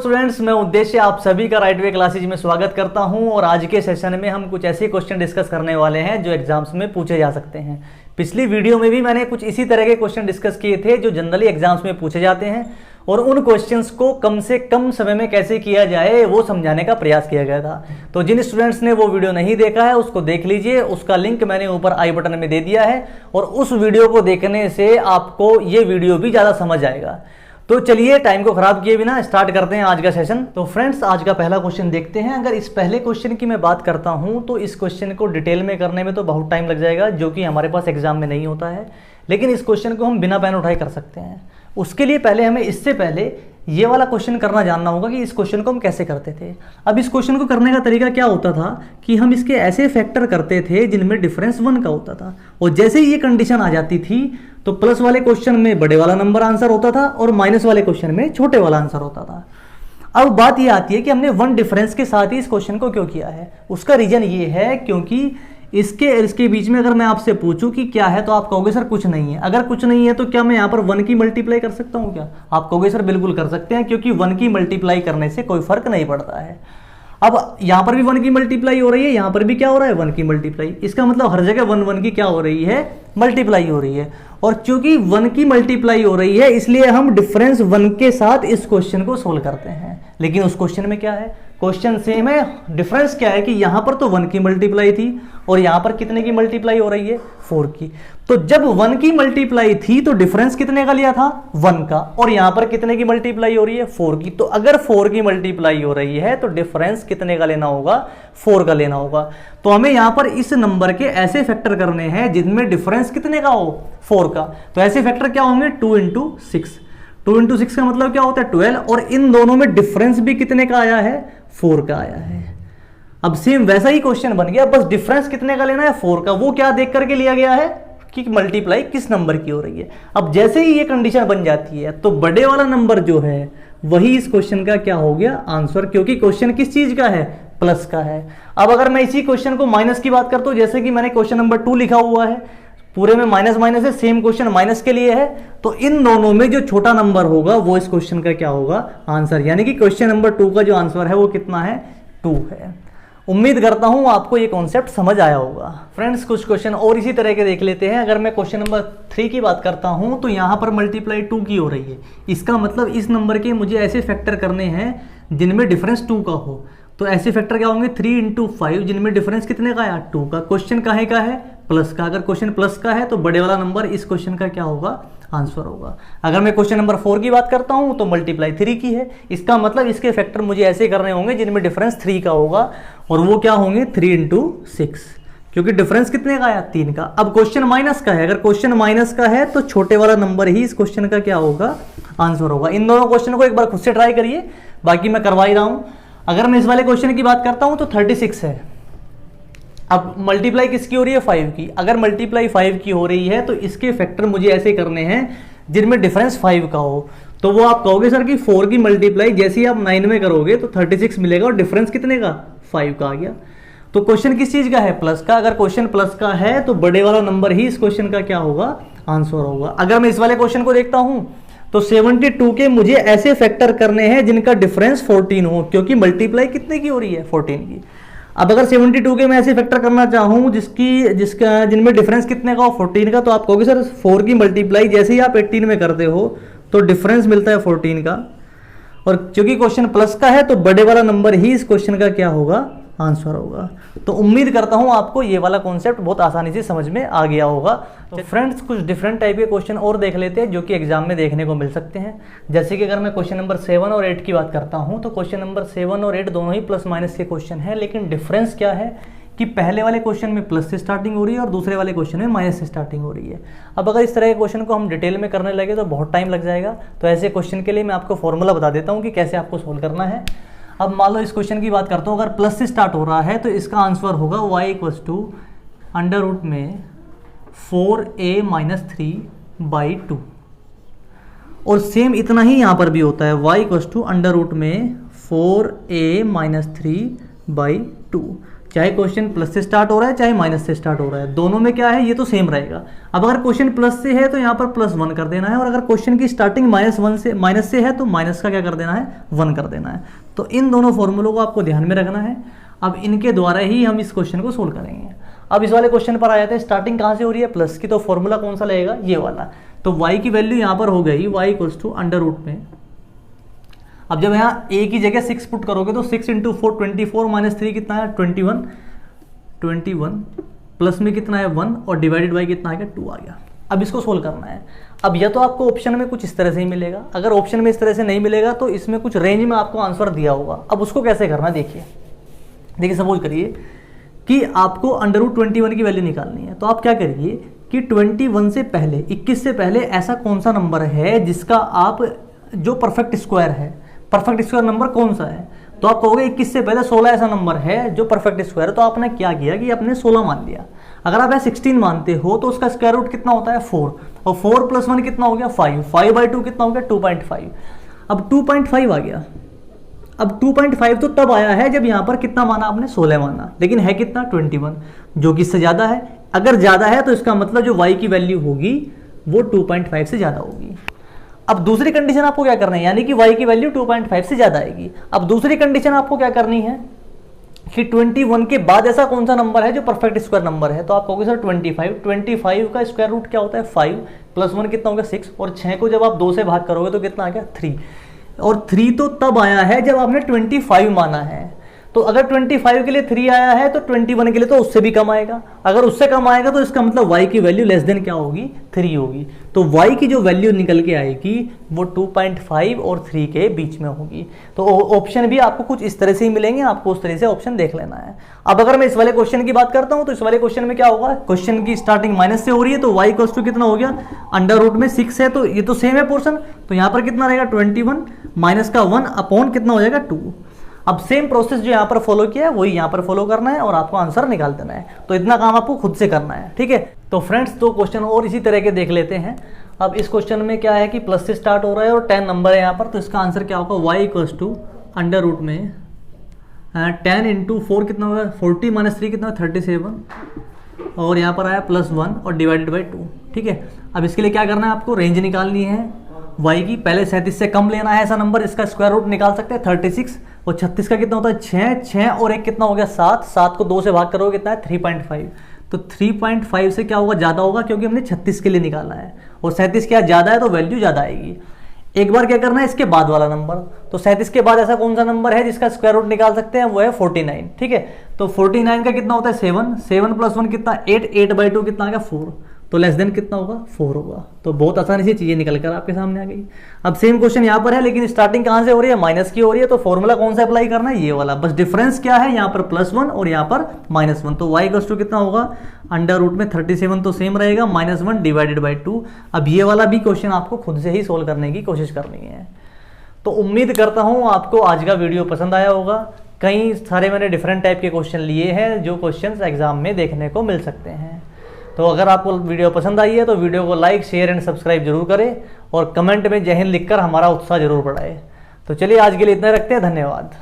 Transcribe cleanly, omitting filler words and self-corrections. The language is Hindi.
स्टूडेंट्स, मैं उद्देश्य आप सभी का राइट वे क्लासेज में स्वागत करता हूं और आज के सेशन में हम कुछ ऐसे क्वेश्चन डिस्कस करने वाले हैं जो एग्जाम्स में पूछे जा सकते हैं। पिछली वीडियो में भी मैंने कुछ इसी तरह के क्वेश्चन डिस्कस किए थे जो जनरली एग्जाम्स में पूछे जाते हैं और उन क्वेश्चंस को कम से कम समय में कैसे किया जाए वो समझाने का प्रयास किया गया था। तो जिन स्टूडेंट्स ने वो वीडियो नहीं देखा है उसको देख लीजिए, उसका लिंक मैंने ऊपर आई बटन में दे दिया है और उस वीडियो को देखने से आपको ये वीडियो भी ज़्यादा समझ आएगा। तो चलिए टाइम को खराब किए बिना स्टार्ट करते हैं आज का सेशन। तो फ्रेंड्स, आज का पहला क्वेश्चन देखते हैं। अगर इस पहले क्वेश्चन की मैं बात करता हूं तो इस क्वेश्चन को डिटेल में करने में तो बहुत टाइम लग जाएगा, जो कि हमारे पास एग्जाम में नहीं होता है, लेकिन इस क्वेश्चन को हम बिना पेन उठाए कर सकते हैं। उसके लिए पहले हमें इससे पहले ये वाला क्वेश्चन करना जानना होगा कि इस क्वेश्चन को हम कैसे करते थे। अब इस क्वेश्चन को करने का तरीका क्या होता था कि हम इसके ऐसे फैक्टर करते थे जिनमें डिफरेंस 1 का होता था, और जैसे ही ये कंडीशन आ जाती थी तो प्लस वाले क्वेश्चन में बड़े वाला नंबर आंसर होता था और माइनस वाले क्वेश्चन में छोटे वाला आंसर होता था। अब बात ये आती है कि हमने 1 डिफरेंस के साथ ही इस क्वेश्चन को क्यों किया है। उसका रीजन ये है क्योंकि इसके बीच में अगर मैं आपसे पूछूं कि क्या है तो आप कहोगे सर कुछ नहीं है। अगर कुछ नहीं है तो क्या मैं यहाँ पर 1 की मल्टीप्लाई कर सकता हूँ क्या? आप कहोगे सर बिल्कुल कर सकते हैं, क्योंकि 1 की मल्टीप्लाई करने से कोई फर्क नहीं पड़ता है। अब यहाँ पर भी 1 की मल्टीप्लाई हो रही है, यहाँ पर भी क्या हो रहा है 1 की मल्टीप्लाई। इसका मतलब हर जगह 1 1 की क्या हो रही है, मल्टीप्लाई हो रही है। और चूंकि 1 की मल्टीप्लाई हो रही है इसलिए हम डिफरेंस 1 के साथ इस क्वेश्चन को सोल्व करते हैं। लेकिन उस क्वेश्चन में क्या है, क्वेश्चन सेम है, डिफरेंस क्या है कि यहां पर तो 1 की मल्टीप्लाई थी और यहां पर कितने की मल्टीप्लाई हो रही है, 4 की। तो जब 1 की मल्टीप्लाई थी तो डिफरेंस कितने का लिया था, 1 का, और यहां पर कितने की मल्टीप्लाई हो रही है, 4 की। तो अगर 4 की मल्टीप्लाई हो रही है तो डिफरेंस कितने का लेना होगा, 4 का लेना होगा। तो हमें यहां पर इस नंबर के ऐसे फैक्टर करने हैं जिनमें डिफरेंस कितने का हो, 4 का। तो ऐसे फैक्टर क्या होंगे, 2 × 6। 2 × 6 का मतलब क्या होता है, 12, और इन दोनों में डिफरेंस भी कितने का आया है, 4 का आया है। अब सेम वैसा ही क्वेश्चन बन गया, बस डिफरेंस कितने का लेना है, 4 का। वो क्या देख करके लिया गया है कि मल्टीप्लाई किस नंबर की हो रही है। अब जैसे ही ये कंडीशन बन जाती है तो बड़े वाला नंबर जो है वही इस क्वेश्चन का क्या हो गया, आंसर, क्योंकि क्वेश्चन किस चीज का है, प्लस का है। अब अगर मैं इसी क्वेश्चन को माइनस की बात करता हूं, जैसे कि मैंने क्वेश्चन नंबर 2 लिखा हुआ है, पूरे में माइनस माइनस है, सेम क्वेश्चन माइनस के लिए है, तो इन दोनों में जो छोटा नंबर होगा वो इस क्वेश्चन का क्या होगा, आंसर। यानी कि क्वेश्चन नंबर 2 का जो आंसर है वो कितना है, 2 है। उम्मीद करता हूं आपको ये कॉन्सेप्ट समझ आया होगा। फ्रेंड्स, कुछ क्वेश्चन और इसी तरह के देख लेते हैं। अगर मैं क्वेश्चन नंबर 3 की बात करता हूं तो यहां पर मल्टीप्लाई 2 की हो रही है। इसका मतलब इस नंबर के मुझे ऐसे फैक्टर करने हैं जिनमें डिफरेंस 2 का हो। तो ऐसे फैक्टर क्या होंगे, 3 × 5, जिनमें डिफरेंस कितने का आया, 2 का। क्वेश्चन काहे का है, प्लस का। अगर क्वेश्चन प्लस का है तो बड़े वाला नंबर इस क्वेश्चन का क्या होगा, आंसर होगा। अगर मैं क्वेश्चन नंबर 4 की बात करता हूं तो मल्टीप्लाई 3 की है। इसका मतलब इसके फैक्टर मुझे ऐसे करने होंगे जिनमें डिफरेंस 3 का होगा, और वो क्या होंगे, 3 × 6, क्योंकि डिफरेंस कितने का आया, 3 का। अब क्वेश्चन माइनस का है, अगर क्वेश्चन माइनस का है तो छोटे वाला नंबर ही इस क्वेश्चन का क्या होगा, आंसर होगा। इन दोनों क्वेश्चन को एक बार खुद से ट्राई करिए, बाकी मैं करवा ही रहा हूं। अगर मैं इस वाले क्वेश्चन की बात करता हूं तो 36 है। अब मल्टीप्लाई किसकी हो रही है, 5 की। अगर मल्टीप्लाई 5 की हो रही है तो इसके फैक्टर मुझे ऐसे करने हैं जिनमें डिफरेंस 5 का हो। तो वो आप कहोगे सर कि 4 की मल्टीप्लाई जैसे ही आप 9 में करोगे तो 36 मिलेगा और डिफरेंस कितने का, 5 का आ गया। तो क्वेश्चन किस चीज का है, प्लस का। अगर क्वेश्चन प्लस का है तो बड़े वाला नंबर ही इस क्वेश्चन का क्या होगा, आंसर होगा। अगर मैं इस वाले क्वेश्चन को देखता हूं तो 72 के मुझे ऐसे फैक्टर करने हैं जिनका डिफरेंस 14 हो, क्योंकि मल्टीप्लाई कितने की हो रही है, 14 की। अब अगर 72 के मैं ऐसे फैक्टर करना चाहूं जिनमें डिफरेंस कितने का हो, 14 का, तो आप कहोगे सर 4 की मल्टीप्लाई जैसे ही आप 18 में करते हो तो डिफरेंस मिलता है 14 का, और क्योंकि क्वेश्चन प्लस का है तो बड़े वाला नंबर ही इस क्वेश्चन का क्या होगा, आंसर होगा। तो उम्मीद करता हूं आपको ये वाला कॉन्सेप्ट बहुत आसानी से समझ में आ गया होगा। तो फ्रेंड्स, कुछ डिफरेंट टाइप के क्वेश्चन और देख लेते हैं जो कि एग्जाम में देखने को मिल सकते हैं। जैसे कि अगर मैं क्वेश्चन नंबर 7 और 8 की बात करता हूं तो क्वेश्चन नंबर 7 और 8 दोनों ही प्लस माइनस के क्वेश्चन है, लेकिन डिफरेंस क्या है कि पहले वाले क्वेश्चन में प्लस से स्टार्टिंग हो रही है और दूसरे वाले क्वेश्चन में माइनस से स्टार्टिंग हो रही है। अब अगर इस तरह के क्वेश्चन को हम डिटेल में करने लगे तो बहुत टाइम लग जाएगा। तो ऐसे क्वेश्चन के लिए मैं आपको फॉर्मूला बता देता हूँ कि कैसे आपको सोल्व करना है। अब मान लो इस क्वेश्चन की बात करता हूँ, अगर प्लस से स्टार्ट हो रहा है तो इसका आंसर होगा y = अंडर रूट में 4a-3/2, और सेम इतना ही यहाँ पर भी होता है, y = अंडर रूट में 4a-3/2। चाहे क्वेश्चन प्लस से स्टार्ट हो रहा है चाहे माइनस से स्टार्ट हो रहा है, दोनों में क्या है, ये तो सेम रहेगा। अब अगर क्वेश्चन प्लस से है तो यहाँ पर +1 कर देना है, और अगर क्वेश्चन की स्टार्टिंग माइनस से है तो माइनस का क्या कर देना है, 1 कर देना है। तो इन दोनों फॉर्मूलों को आपको ध्यान में रखना है। अब इनके द्वारा ही हम इस क्वेश्चन को सोल्व करेंगे। अब इस वाले क्वेश्चन पर आ जाते हैं, स्टार्टिंग कहाँ से हो रही है, प्लस की, तो फॉर्मूला कौन सा लगेगा, ये वाला। तो y की वैल्यू यहाँ पर हो गई y = अंडर रूट में। अब जब यहाँ a की जगह 6 पुट करोगे तो 6 × 4 24 - 3 कितना है, 21 प्लस में कितना है 1 और डिवाइडेड बाई कितना आ गया, 2 आ गया। अब इसको सोल्व करना है। अब या तो आपको ऑप्शन में कुछ इस तरह से ही मिलेगा, अगर ऑप्शन में इस तरह से नहीं मिलेगा तो इसमें कुछ रेंज में आपको आंसर दिया होगा। अब उसको कैसे करना है, देखिए सपोज करिए कि आपको √21 की वैल्यू निकालनी है। तो आप क्या करिए कि 21 से पहले, 21 से पहले ऐसा कौन सा नंबर है जिसका आप, जो परफेक्ट स्क्वायर है, परफेक्ट स्क्वायर नंबर कौन सा है, तो आप कहोगे 21 से पहले 16 ऐसा नंबर है जो परफेक्ट स्क्वायर है। तो आपने क्या किया कि आपने 16 मान लिया। अगर आप 16 मानते हो तो उसका स्क्वायर रूट कितना होता है, 4, और 4 + 1 कितना हो गया, 5, 5/2 कितना हो गया, 2.5। अब 2.5 आ गया। अब 2.5 तो तब आया है जब यहाँ पर कितना माना आपने, 16 माना, लेकिन है कितना, 21, जो कि इससे ज़्यादा है। अगर ज़्यादा है तो इसका मतलब जो y की वैल्यू होगी वो 2.5 से ज़्यादा होगी। अब दूसरी कंडीशन आपको क्या करना है, यानी कि y की वैल्यू 2.5 से ज़्यादा आएगी। अब दूसरी कंडीशन आपको क्या करनी है कि 21 के बाद ऐसा कौन सा नंबर है जो परफेक्ट स्क्वायर नंबर है। तो आप कहोगे सर 25 का स्क्वायर रूट क्या होता है, 5 + 1 कितना हो गया, 6, और 6 को जब आप 2 से भाग करोगे तो कितना आ गया, 3, और 3 तो तब आया है जब आपने 25 माना है। तो अगर 25 के लिए 3 आया है तो 21 के लिए तो उससे भी कम आएगा। अगर उससे कम आएगा तो इसका मतलब y की वैल्यू लेस देन क्या होगी, 3 होगी। तो y की जो वैल्यू निकल के आएगी वो 2.5 और 3 के बीच में होगी। तो ऑप्शन भी आपको कुछ इस तरह से ही मिलेंगे, आपको उस तरह से ऑप्शन देख लेना है। अब अगर मैं इस वाले क्वेश्चन की बात करता हूं तो इस वाले क्वेश्चन में क्या होगा, क्वेश्चन की स्टार्टिंग माइनस से हो रही है तो y = कितना हो गया, अंडर रूट में 6 है तो ये तो सेम है पोर्शन, तो यहाँ पर कितना रहेगा 21 माइनस का 1 अपॉन कितना हो जाएगा 2। अब सेम प्रोसेस जो यहाँ पर फॉलो किया है वही यहाँ पर फॉलो करना है और आपको आंसर निकाल देना है। तो इतना काम आपको खुद से करना है, ठीक है। तो फ्रेंड्स, 2 क्वेश्चन और इसी तरह के देख लेते हैं। अब इस क्वेश्चन में क्या है कि प्लस से स्टार्ट हो रहा है और 10 नंबर है यहाँ पर, तो इसका आंसर क्या होगा, y = अंडर रूट में 10 × 4 कितना होगा, 40 - 3 कितना, 37, और यहाँ पर आया +1 और डिवाइडेड बाई 2, ठीक है। अब इसके लिए क्या करना है, आपको रेंज निकालनी है y की। पहले 37 से कम लेना है ऐसा नंबर, इसका स्क्वायर रूट निकाल सकते हैं 36, और 36 का कितना होता है 6 और 1 कितना हो गया 7 को 2 से भाग करोगे कितना है 3.5। तो 3.5 से क्या होगा, ज़्यादा होगा क्योंकि हमने 36 के लिए निकाला है, और 37 क्या ज़्यादा है तो वैल्यू ज़्यादा आएगी। एक बार क्या करना है, इसके बाद वाला नंबर, तो 37 के बाद ऐसा कौन सा नंबर है जिसका स्क्वायर रूट निकाल सकते हैं, वो है 49, ठीक है। तो 49 का कितना होता है 7 + 1 कितना 8, 8/2 कितना आ गया 4, तो लेस देन कितना होगा 4 होगा। तो बहुत आसानी से चीज़ें निकल कर आपके सामने आ गई। अब सेम क्वेश्चन यहाँ पर है, लेकिन स्टार्टिंग कहाँ से हो रही है, माइनस की हो रही है। तो फॉर्मूला कौन सा अप्लाई करना है, ये वाला। बस डिफरेंस क्या है, यहाँ पर +1 और यहाँ पर -1। तो y = कितना होगा, अंडर रूट में 37 तो सेम रहेगा, -1 डिवाइडेड बाई 2। अब ये वाला भी क्वेश्चन आपको खुद से ही सोल्व करने की कोशिश करनी है। तो उम्मीद करता हूँ आपको आज का वीडियो पसंद आया होगा। कई सारे मैंने डिफरेंट टाइप के क्वेश्चन लिए हैं जो क्वेश्चन एग्जाम में देखने को मिल सकते हैं। तो अगर आपको वीडियो पसंद आई है तो वीडियो को लाइक, शेयर एंड सब्सक्राइब जरूर करें, और कमेंट में जय हिंद लिखकर हमारा उत्साह जरूर बढ़ाएं। तो चलिए आज के लिए इतना रखते हैं, धन्यवाद।